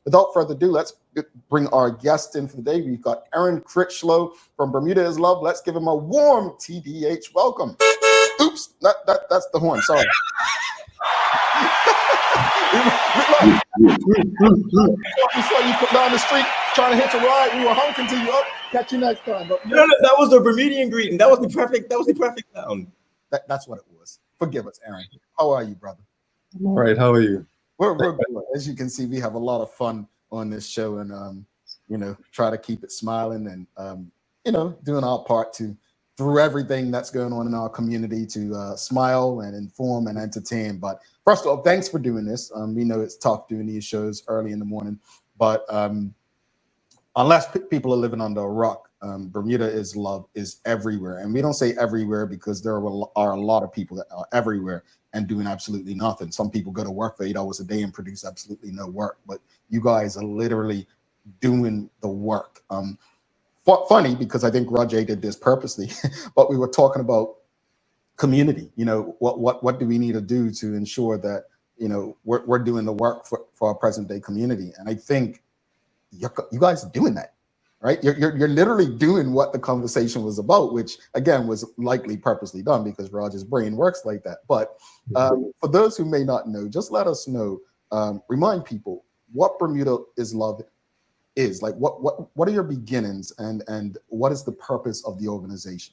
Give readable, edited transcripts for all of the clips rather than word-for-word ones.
without further ado, let's bring our guest in for the day. We've got Aaron Crichlow from Bermuda Is Love. Let's give him a warm TDH welcome. Oops, that's the horn. Sorry. We saw you put down the street trying to hitch a ride. We were honking to you up. Catch you next time. But no, that was the Bermudian greeting. That was the perfect sound. That's what it was. Forgive us, Aaron. How are you, brother? I'm all right. How are you? We're good. As you can see, we have a lot of fun on this show, and try to keep it smiling and doing our part through everything that's going on in our community to smile and inform and entertain. But first of all, thanks for doing this. We know it's tough doing these shows early in the morning, but unless people are living under a rock, Bermuda Is Love is everywhere. And we don't say everywhere because there are a lot of people that are everywhere and doing absolutely nothing. Some people go to work for 8 hours a day and produce absolutely no work, but you guys are literally doing the work. Funny, because I think Rajai did this purposely, but we were talking about community. What do we need to do to ensure that we're doing the work for our present day community? And I think you guys are doing that, right? You're literally doing what the conversation was about, which again was likely purposely done because Raj's brain works like that. But for those who may not know, just let us know, remind people what Bermuda Is Love is. Like what are your beginnings and what is the purpose of the organization?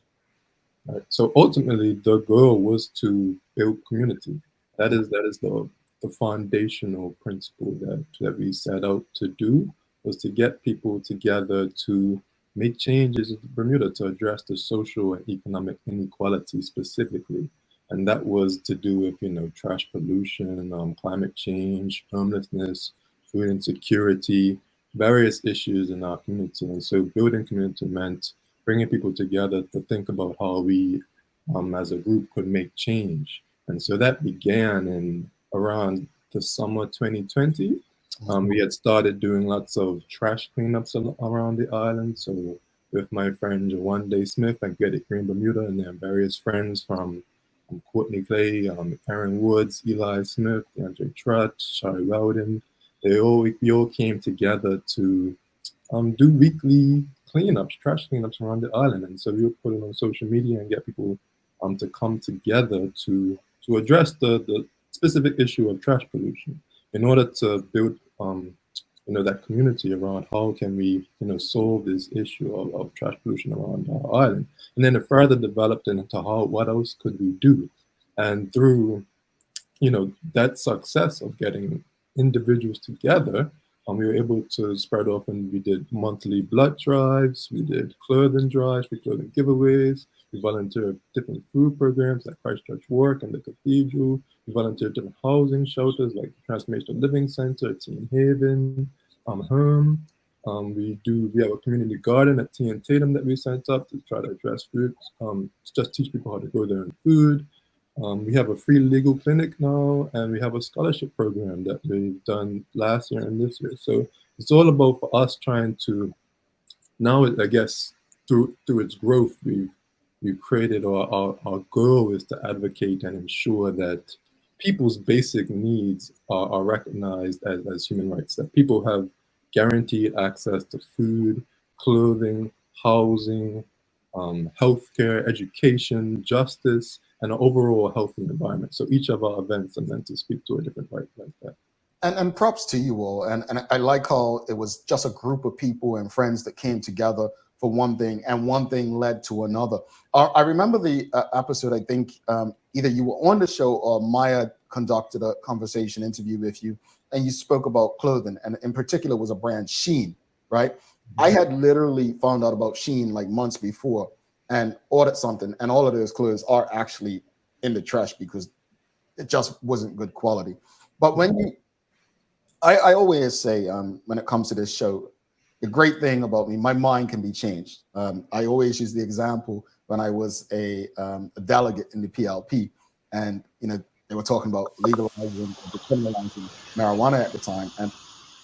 Right. So ultimately, the goal was to build community. That is the foundational principle that we set out to do, was to get people together to make changes in Bermuda to address the social and economic inequality specifically. And that was to do with, trash pollution, climate change, homelessness, food insecurity, various issues in our community. And so building community meant bringing people together to think about how we, as a group, could make change. And so that began in around the summer 2020. We had started doing lots of trash cleanups around the island. So with my friend One Day Smith and Get It Green Bermuda, and then various friends from Courtney Clay, Aaron Woods, Eli Smith, Andre Trott, Shari Rowden, we all came together to do weekly cleanups, trash cleanups around the island. And so we would put it on social media and get people to come together to address the specific issue of trash pollution, in order to build that community around how can we solve this issue of trash pollution around our island. And then it further developed into what else could we do. And through that success of getting individuals together, we were able to spread off, and we did monthly blood drives, we did clothing drives, clothing giveaways, we volunteered different food programs like Christchurch Work and the Cathedral. We volunteered different housing shelters like the Transformational Living Center, Teen Haven, Home. We have a community garden at T and Tatum that we set up to try to address food, to just teach people how to grow their own food. We have a free legal clinic now, and we have a scholarship program that we've done last year and this year. So it's all about for us trying to, now I guess through its growth, we've created, our goal is to advocate and ensure that people's basic needs are recognized as human rights, that people have guaranteed access to food, clothing, housing, healthcare, education, justice, and an overall healthy environment. So each of our events are meant to speak to a different right like that. And props to you all. And I like how it was just a group of people and friends that came together for one thing, and one thing led to another. I remember the episode, I think either you were on the show or Maya conducted a conversation interview with you, and you spoke about clothing, and in particular was a brand, Shein, right? I had literally found out about Shein like months before and ordered something, and all of those clothes are actually in the trash because it just wasn't good quality. But when I always say when it comes to this show, the great thing about me, my mind can be changed. I always use the example when I was a delegate in the PLP, and they were talking about legalizing or decriminalizing marijuana at the time, and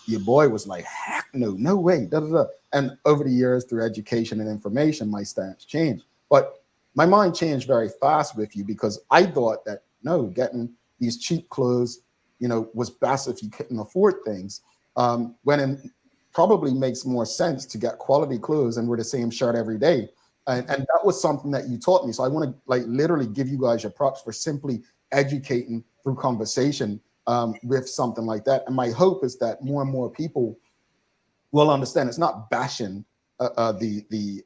your boy was like, heck no way, da, da, da. And over the years, through education and information, my stance changed. But my mind changed very fast with you, because I thought that, no, getting these cheap clothes, was best if you couldn't afford things. when it probably makes more sense to get quality clothes and wear the same shirt every day. And that was something that you taught me. So I want to like literally give you guys your props for simply educating through conversation with something like that. And my hope is that more and more people will understand it's not bashing the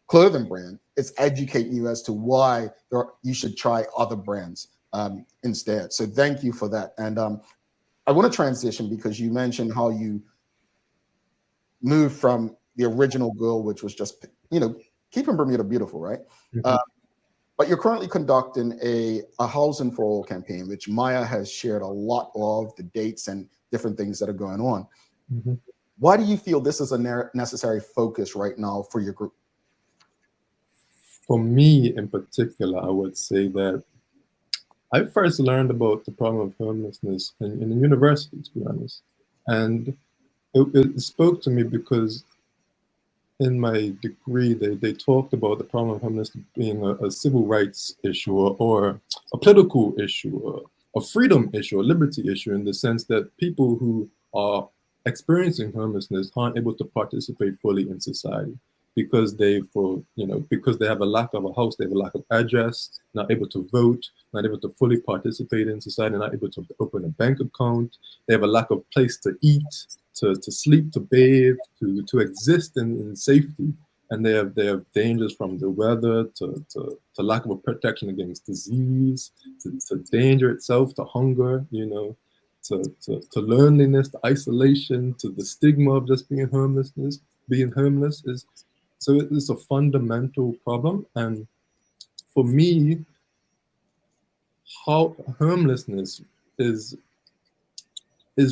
clothing brand. It's educating you as to why you should try other brands instead. So thank you for that. And I want to transition because you mentioned how you moved from the original goal, which was just, keeping Bermuda beautiful, right? Mm-hmm. But you're currently conducting a Housing for All campaign, which Maya has shared a lot of the dates and different things that are going on. Mm-hmm. Why do you feel this is a necessary focus right now for your group? For me in particular, I would say that I first learned about the problem of homelessness in university, to be honest. And it spoke to me because in my degree, they talked about the problem of homelessness being a civil rights issue or a political issue, or a freedom issue, a liberty issue, in the sense that people who are experiencing homelessness aren't able to participate fully in society because because they have a lack of a house, they have a lack of address, not able to vote, not able to fully participate in society, not able to open a bank account, they have a lack of place to eat, to sleep, to bathe, to exist in safety. And they have dangers from the weather, to lack of a protection against disease, to danger itself, to hunger, to loneliness, to isolation, to the stigma of just being homeless. So it's a fundamental problem. And for me, how homelessness is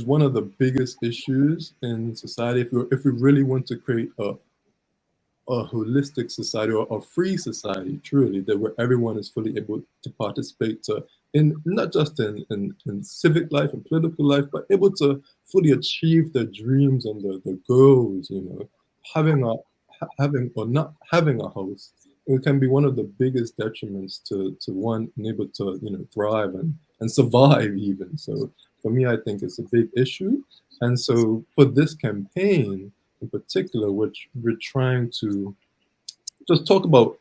one of the biggest issues in society. If we really want to create a holistic society, or a free society, truly, that where everyone is fully able to participate in not just in civic life and political life, but able to fully achieve their dreams and the goals, having or not having a house, it can be one of the biggest detriments to one able to thrive and survive even. So for me, I think it's a big issue. And so for this campaign in particular, which we're trying to just talk about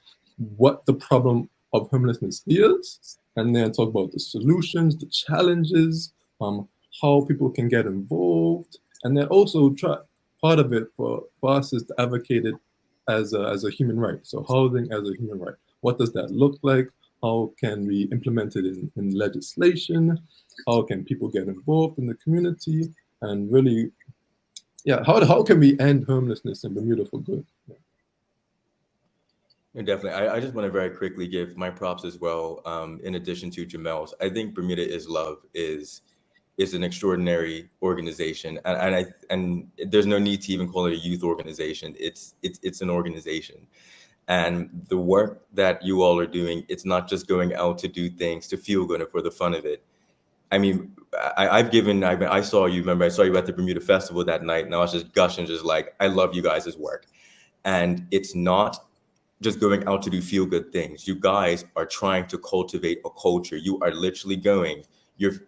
what the problem of homelessness is, and then talk about the solutions, the challenges, how people can get involved, and then also part of it for us is to advocate it as a human right. So housing as a human right. What does that look like? How can we implement it in legislation? How can people get involved in the community? And really, how can we end homelessness in Bermuda for good? Yeah, definitely. I just want to very quickly give my props as well. In addition to Jamel's, I think Bermuda Is Love is an extraordinary organization, and there's no need to even call it a youth organization. It's an organization, and the work that you all are doing, it's not just going out to do things to feel good or for the fun of it. I mean, I saw you. Remember, I saw you at the Bermuda Festival that night, and I was just gushing, just like, I love you guys' work, and it's not just going out to do feel good things. You guys are trying to cultivate a culture. You are literally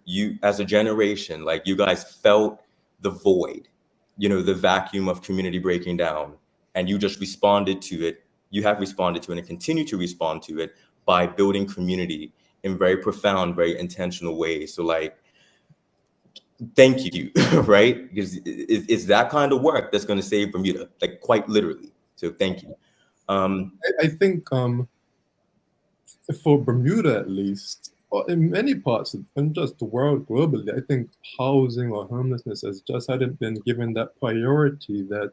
you as a generation, like, you guys felt the void, the vacuum of community breaking down, and you just responded to it. You have responded to it and continue to respond to it by building community in very profound, very intentional ways. So, like, thank you, right? Because it's that kind of work that's going to save Bermuda, like, quite literally. So thank you. I think for Bermuda, at least, or in many parts and just the world globally, I think housing or homelessness has just hadn't been given that priority that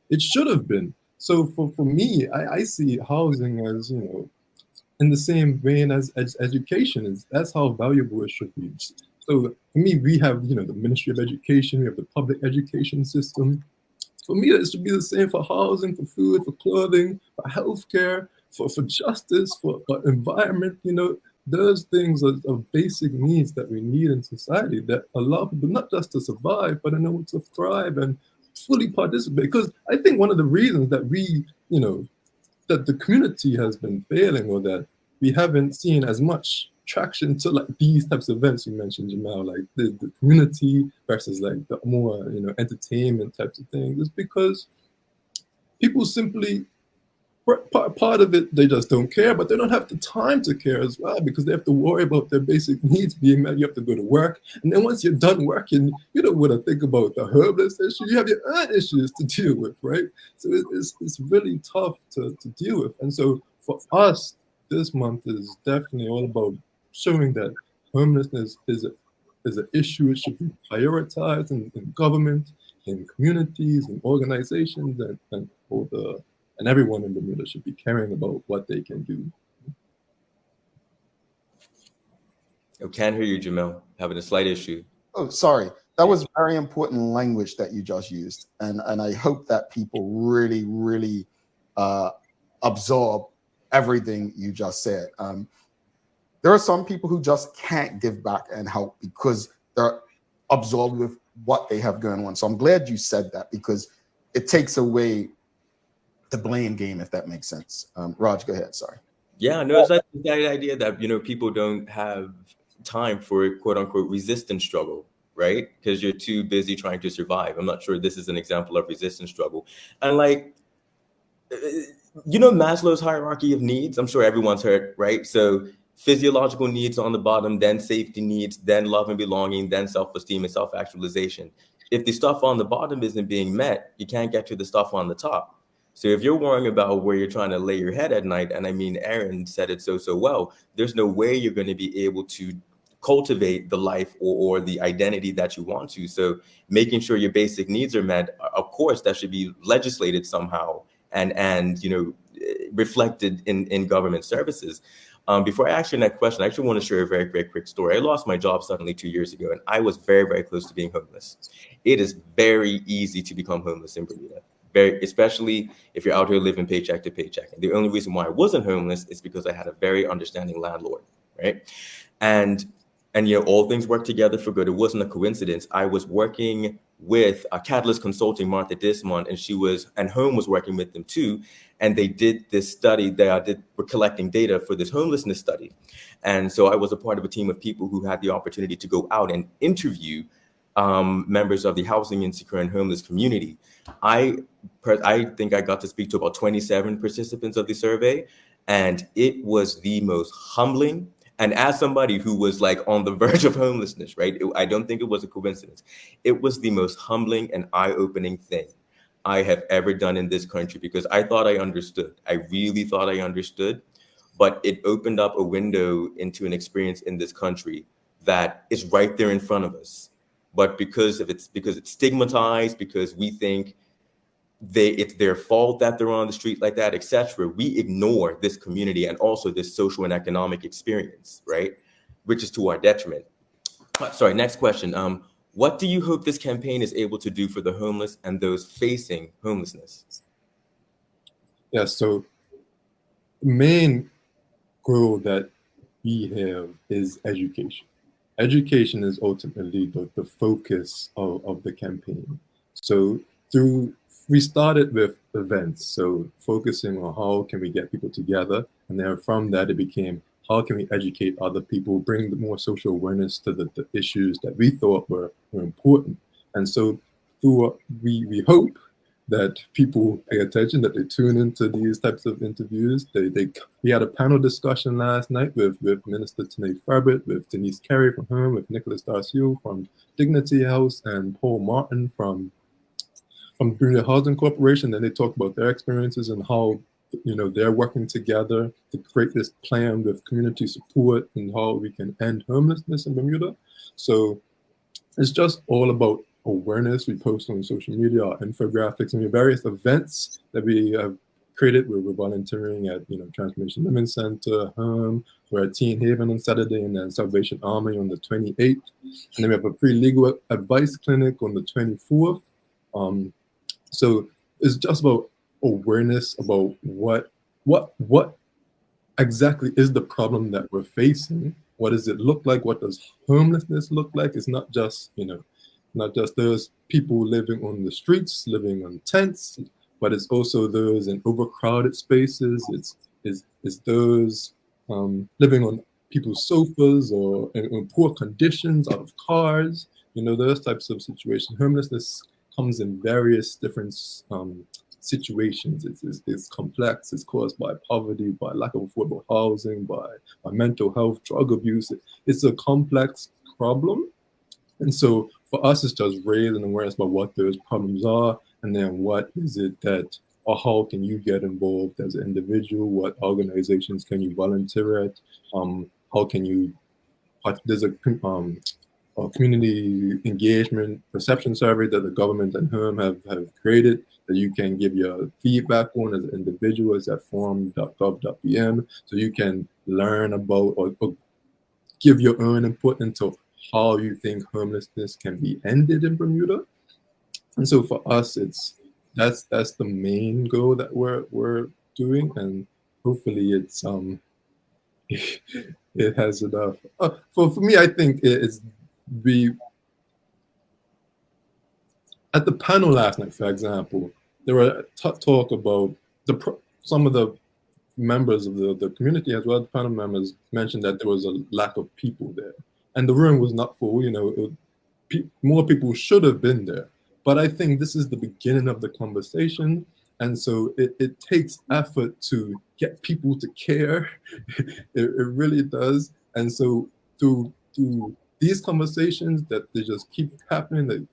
it should have been. So for me, I see housing as, in the same vein as education is. That's how valuable it should be. So for me, we have, the Ministry of Education, we have the public education system. For me, it should be the same for housing, for food, for clothing, for healthcare, for justice, for environment. Those things are basic needs that we need in society that allow people not just to survive, but to thrive and fully participate. Because I think one of the reasons that that the community has been failing, or that we haven't seen as much attraction to like these types of events you mentioned, Jamel, like the community versus like the more, you know, entertainment types of things, is because people simply, part of it, they just don't care, but they don't have the time to care as well, because they have to worry about their basic needs being met. You have to go to work, and then once you're done working, you don't want to think about the homeless issue. You have your own issues to deal with, right? So it's really tough to deal with. And so for us, this month is definitely all about showing that homelessness is an issue. It should be prioritized in government, in communities, in organizations, and everyone in Bermuda should be caring about what they can do. I can't hear you, Jamel. Having a slight issue. Oh, sorry. That was very important language that you just used. And I hope that people really, really absorb everything you just said. There are some people who just can't give back and help because they're absorbed with what they have going on. So I'm glad you said that, because it takes away the blame game, if that makes sense. Raj, go ahead. Sorry. Yeah, no, it's like that idea that, you know, people don't have time for quote unquote resistance struggle, right? Because you're too busy trying to survive. I'm not sure this is an example of resistance struggle. And like, you know, Maslow's hierarchy of needs, I'm sure everyone's heard, right? So physiological needs on the bottom, then safety needs, then love and belonging, then self-esteem and self-actualization. If the stuff on the bottom isn't being met, you can't get to the stuff on the top. So if you're worrying about where you're trying to lay your head at night, and I mean, Aaron said it so well, there's no way you're going to be able to cultivate the life or the identity that you want to. So making sure your basic needs are met, of course, that should be legislated somehow and you know, reflected in government services. Before I ask you that question, I actually want to share a very, very quick story. I lost my job suddenly 2 years ago, and I was very, very close to being homeless. It is very easy to become homeless in Bermuda. Especially if you're out here living paycheck to paycheck. And the only reason why I wasn't homeless is because I had a very understanding landlord, right? And you know, all things work together for good. It wasn't a coincidence. I was working with Catalyst Consulting, Martha Dismont, and Home was working with them too. And they did this study. Were collecting data for this homelessness study. And so I was a part of a team of people who had the opportunity to go out and interview members of the housing insecure and homeless community. I think I got to speak to about 27 participants of the survey, and it was the most humbling. And as somebody who was like on the verge of homelessness, right? I don't think it was a coincidence. It was the most humbling and eye-opening thing I have ever done in this country, because I thought I understood. I really thought I understood, but it opened up a window into an experience in this country that is right there in front of us. But because it's stigmatized, because we think it's their fault that they're on the street like that, etc., we ignore this community and also this social and economic experience, right? Which is to our detriment. Sorry, next question. What do you hope this campaign is able to do for the homeless and those facing homelessness? Yeah, so the main goal that we have is education. Education is ultimately the focus of the campaign. So we started with events, so focusing on how can we get people together, and then from that it became how can we educate other people, bring more social awareness to the issues that we thought were important. And so we hope that people pay attention, that they tune into these types of interviews. We had a panel discussion last night with Minister Tanae Farbert, with Denise Carey from Home, with Nicholas Darcieux from Dignity House, and Paul Martin from Bermuda Housing Corporation. And they talk about their experiences and how, you know, they're working together to create this plan with community support and how we can end homelessness in Bermuda. So it's just all about awareness. We post on social media, our infographics, and various events that we have created. We're volunteering at, you know, Transformation Living Center, we're at Teen Haven on Saturday, and then Salvation Army on the 28th. And then we have a free legal advice clinic on the 24th. So it's just about awareness about what exactly is the problem that we're facing. What does it look like? What does homelessness look like? It's not just, you know, not just those people living on the streets, living on tents, but it's also those in overcrowded spaces. It's those living on people's sofas or in poor conditions, out of cars, those types of situations. Homelessness comes in various different situations. It's complex. It's caused by poverty, by lack of affordable housing, by mental health, drug abuse. It's a complex problem. And so for us, it's just raising awareness about what those problems are, and then what is it that, or how can you get involved as an individual? What organizations can you volunteer at? How can you, there's a community engagement perception survey that the government and HERM have created that you can give your feedback on as an individual. It's at forum.gov.bm, so you can learn about or give your own input into how you think homelessness can be ended in Bermuda. And so for us, that's the main goal that we're doing, and hopefully it's it has enough. For me, I think it's at the panel last night, for example, there were talk about some of the members of the community as well. The panel members mentioned that there was a lack of people there, and the room was not full. More people should have been there. But I think this is the beginning of the conversation. And so it takes effort to get people to care. it really does. And so through these conversations that they just keep happening,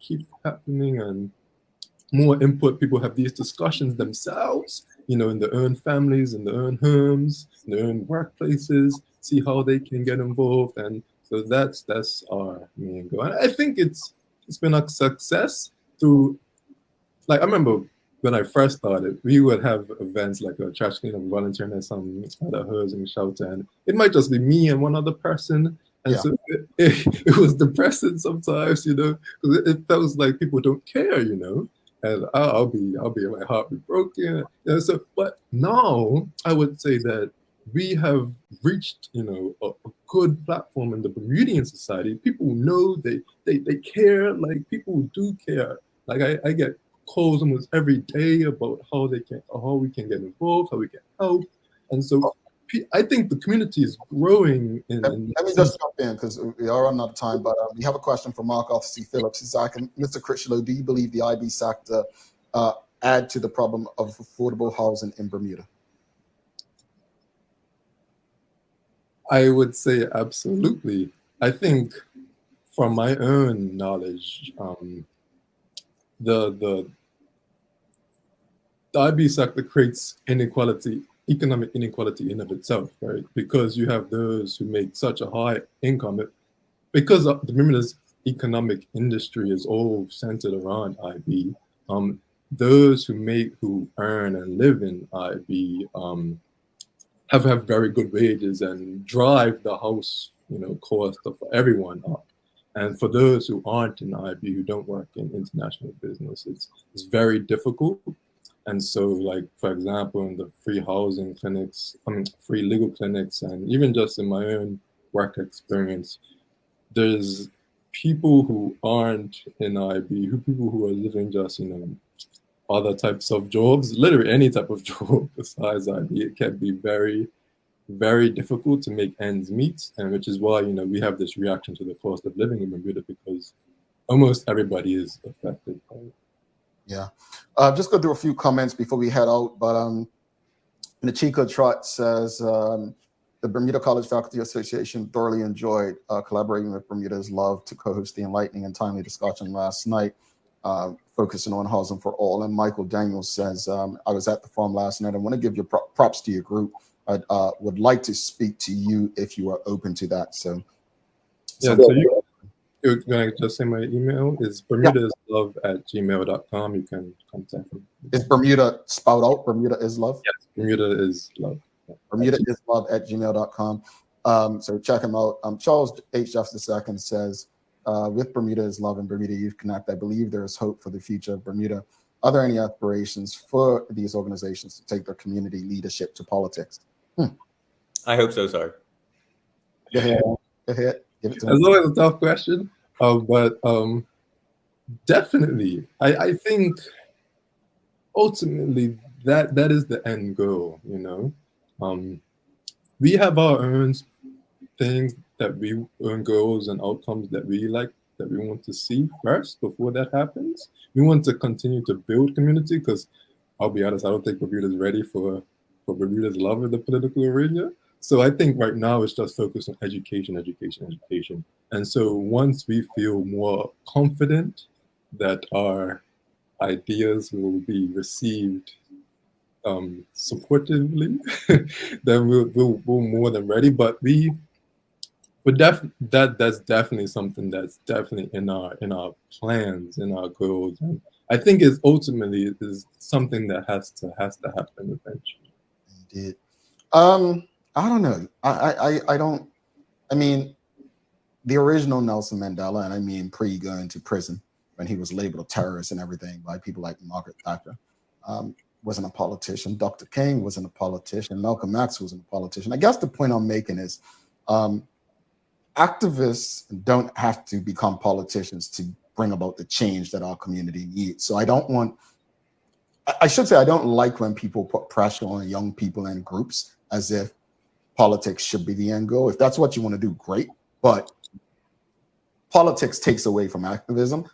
and more input, people have these discussions themselves, in their own families, in their own homes, in their own workplaces, see how they can get involved. And so that's our main goal. And I think it's been a success through, like, I remember when I first started, we would have events like a trash cleanup volunteering at a housing shelter, and it might just be me and one other person. And so it was depressing sometimes, because it felt like people don't care, and I'll be my heart be broken. So, but now I would say that we have reached, a good platform in the Bermudian society. People know they care. Like, people do care. Like, I get calls almost every day about how we can get involved, how we can help, and so I think the community is growing. Let me just jump in because we are running out of time. But we have a question from Mark Arthur C. Phillips. He's asking, Mr. Crichlow, do you believe the IB sector add to the problem of affordable housing in Bermuda? I would say absolutely. I think from my own knowledge, the IB sector creates economic inequality in of itself, right? Because you have those who make such a high income, because the Bermuda's economic industry is all centered around IB. Those who earn and live in IB have very good wages and drive the house, cost for everyone up. And for those who aren't in IB, who don't work in international business, it's very difficult. And so, like, for example, in the free housing clinics, free legal clinics, and even just in my own work experience, there's people who aren't in IB, people who are living just, other types of jobs, literally any type of job besides IB. It can be very, very difficult to make ends meet, and which is why, we have this reaction to the cost of living in Bermuda, because almost everybody is affected by it. Yeah. Just go through a few comments before we head out. But Nachika Trot says, the Bermuda College Faculty Association thoroughly enjoyed collaborating with Bermuda Is Love to co-host the enlightening and timely discussion last night, focusing on housing for all. And Michael Daniels says, I was at the forum last night. I want to give your props to your group. I would like to speak to you if you are open to that. So you're going to just say my email is bermudaislove@gmail.com. You can contact me. Is Bermuda spelled out? Bermuda Is Love? Yes, Bermuda Is Love. BermudaIsLove@gmail.com. So check him out. Charles H. Justice II says, with Bermuda Is Love and Bermuda Youth Connect, I believe there is hope for the future of Bermuda. Are there any aspirations for these organizations to take their community leadership to politics? I hope so, sir. Go ahead. Give it to me. That's always a tough question, but definitely, I think ultimately that is the end goal. We have our own things that we goals and outcomes that we like, that we want to see first before that happens. We want to continue to build community because I'll be honest, I don't think Bermuda's ready for Bermuda's love in the political arena. So I think right now it's just focused on education, education, education. And so once we feel more confident that our ideas will be received supportively, then we're more than ready. But that's definitely something that's definitely in our plans, in our goals, and I think is ultimately is something that has to happen eventually. Indeed. I don't know. I don't. I mean, the original Nelson Mandela, and I mean pre going to prison when he was labeled a terrorist and everything by people like Margaret Thatcher, wasn't a politician. Dr. King wasn't a politician. Malcolm X wasn't a politician. I guess the point I'm making is activists don't have to become politicians to bring about the change that our community needs. So I should say I don't like when people put pressure on young people and groups as if politics should be the end goal. If that's what you want to do, great. But politics takes away from activism.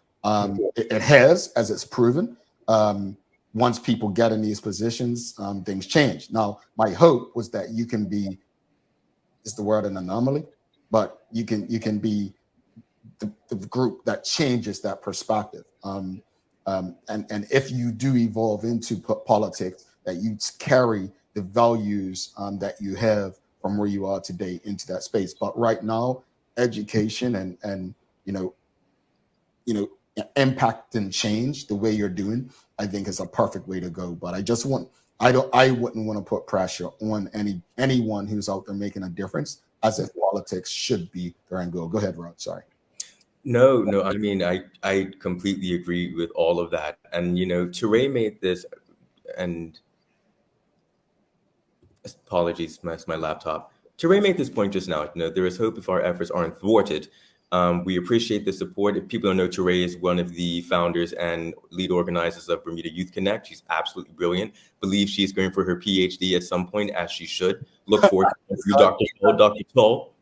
It has, as it's proven. Once people get in these positions, things change. Now, my hope was that you can be, is the word an anomaly? But you can be the group that changes that perspective. And if you do evolve into politics, that you carry the values that you have from where you are today into that space. But right now, education and impact and change the way you're doing, I think is a perfect way to go. But I wouldn't want to put pressure on anyone who's out there making a difference as if politics should be their end goal. Go ahead, Rod. Sorry. No. I mean, I completely agree with all of that. And, Teray made this, and apologies, my laptop. Teray made this point just now. There is hope if our efforts aren't thwarted. We appreciate the support. If people don't know, Teray is one of the founders and lead organizers of Bermuda Youth Connect. She's absolutely brilliant. Believe she's going for her PhD at some point, as she should. Look forward to you, Dr. Toll.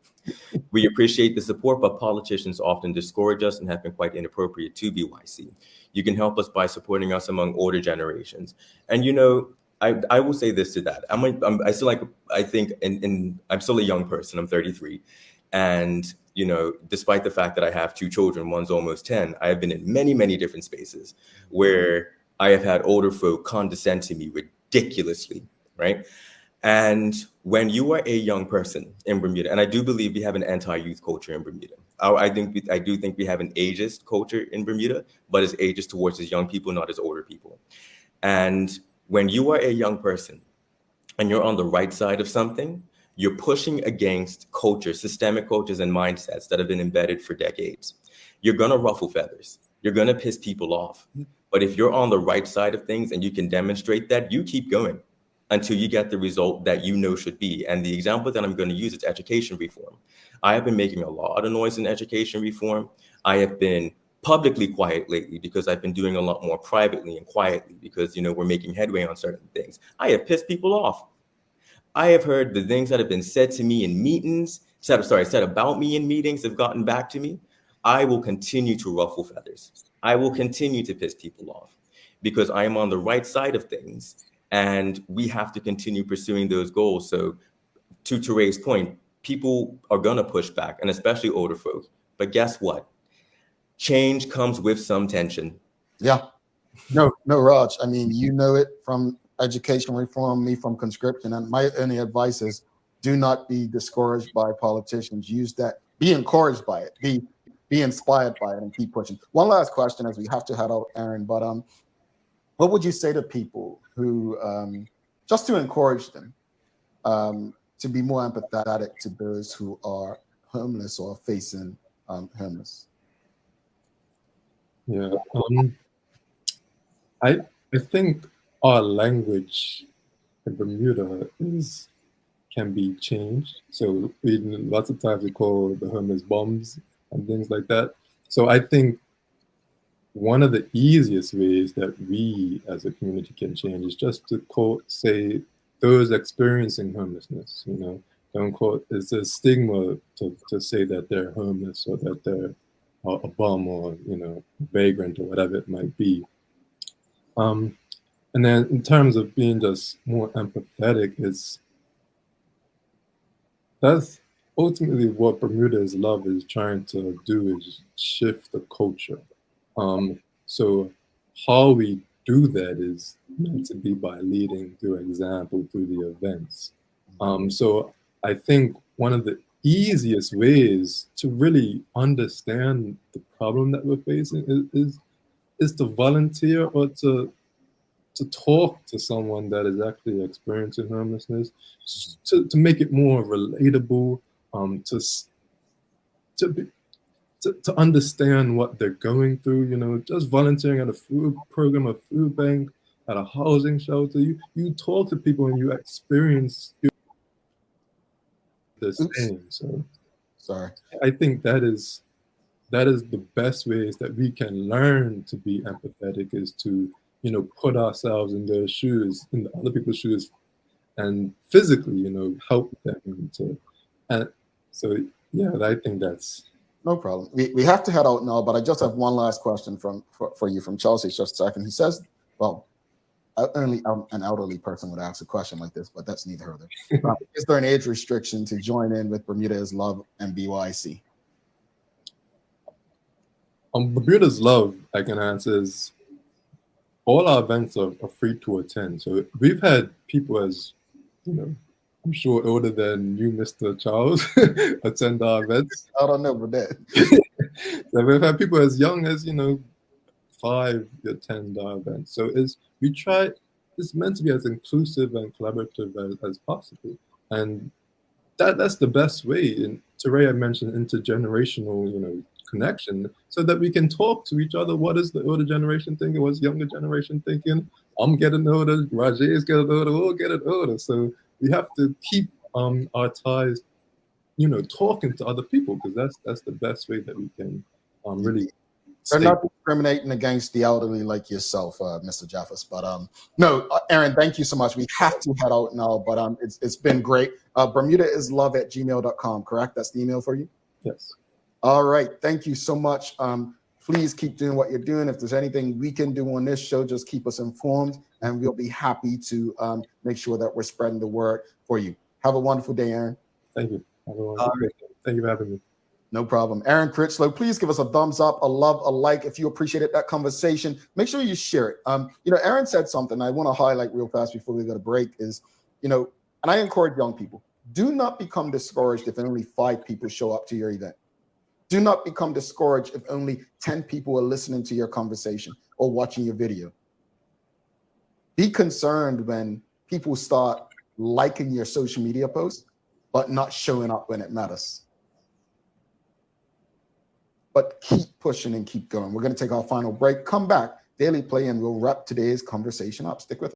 We appreciate the support, but politicians often discourage us and have been quite inappropriate to BYC. You can help us by supporting us among older generations. And, I will say this to that. I'm still a young person. I'm 33. And, despite the fact that I have 2 children, one's almost 10, I have been in many, many different spaces where I have had older folk condescend to me ridiculously, right? And when you are a young person in Bermuda, and I do believe we have an anti-youth culture in Bermuda. I do think we have an ageist culture in Bermuda, but it's ageist towards as young people, not as older people. And when you are a young person and you're on the right side of something, you're pushing against culture, systemic cultures and mindsets that have been embedded for decades. You're going to ruffle feathers. You're going to piss people off. But if you're on the right side of things and you can demonstrate that, you keep going until you get the result that should be. And the example that I'm going to use is education reform. I have been making a lot of noise in education reform. I have been publicly quiet lately because I've been doing a lot more privately and quietly because, we're making headway on certain things. I have pissed people off. I have heard the things that have been said to me in meetings, said about me in meetings have gotten back to me. I will continue to ruffle feathers. I will continue to piss people off because I am on the right side of things. And we have to continue pursuing those goals. So to Teray's point, people are going to push back, and especially older folks. But guess what? Change comes with some tension. Yeah. No, Raj. I mean, it from education reform, me from conscription. And my only advice is do not be discouraged by politicians. Use that. Be encouraged by it. Be inspired by it and keep pushing. One last question as we have to head out, Aaron. But what would you say to people who, just to encourage them to be more empathetic to those who are homeless or facing homeless? Yeah, I think our language in Bermuda can be changed. So lots of times we call the homeless bums and things like that. So I think one of the easiest ways that we as a community can change is just to say those experiencing homelessness, don't quote, it's a stigma to say that they're homeless or that they're a bum or, you know, vagrant or whatever it might be. And then in terms of being just more empathetic, that's ultimately what Bermuda Is Love is trying to do, is shift the culture. So how we do that is meant to be by leading through example through the events. So I think one of the easiest ways to really understand the problem that we're facing is to volunteer or to talk to someone that is actually experiencing homelessness, to make it more relatable, to understand what they're going through. You know, just volunteering at a food program, a food bank, at a housing shelter. You talk to people and you experience the same. So, sorry, I think that is the best ways that we can learn to be empathetic, is to, you know, put ourselves in their shoes, in the other people's shoes, and physically, you know, help them and so yeah, I think that's no problem. We have to head out now, but I just have one last question for you from Chelsea. Just a second. He says, well, only an elderly person would ask a question like this, but that's neither here nor there. Is there an age restriction to join in with Bermuda Is Love and BYC? Bermuda Is Love, I can answer, is all our events are free to attend. So we've had people, as you know, I'm sure older than you, Mr. Charles, attend our events. I don't know about that. So we've had people as young as, you know, 5 attend our events. So it's meant to be as inclusive and collaborative as possible. And that's the best way. And Terea mentioned intergenerational, you know, connection, so that we can talk to each other. What is the older generation thinking? What's the younger generation thinking? I'm getting older. Rajai is getting older. We'll get older. So we have to keep our ties, you know, talking to other people, because that's the best way that we can really. They're not discriminating against the elderly like yourself, Mr. Jaffas. But no, Aaron, thank you so much. We have to head out now, but it's been great. BermudaIsLove@gmail.com, correct? That's the email for you? Yes. All right. Thank you so much. Please keep doing what you're doing. If there's anything we can do on this show, just keep us informed, and we'll be happy to make sure that we're spreading the word for you. Have a wonderful day, Aaron. Thank you. Thank you for having me. No problem. Aaron Crichlow, please give us a thumbs up, a love, a like if you appreciated that conversation. Make sure you share it. You know, Aaron said something I want to highlight real fast before we go to break is, you know, and I encourage young people, do not become discouraged if only 5 people show up to your event. Do not become discouraged if only 10 people are listening to your conversation or watching your video. Be concerned when people start liking your social media posts, but not showing up when it matters. But keep pushing and keep going. We're going to take our final break, come back, Daily Play, and we'll wrap today's conversation up. Stick with us.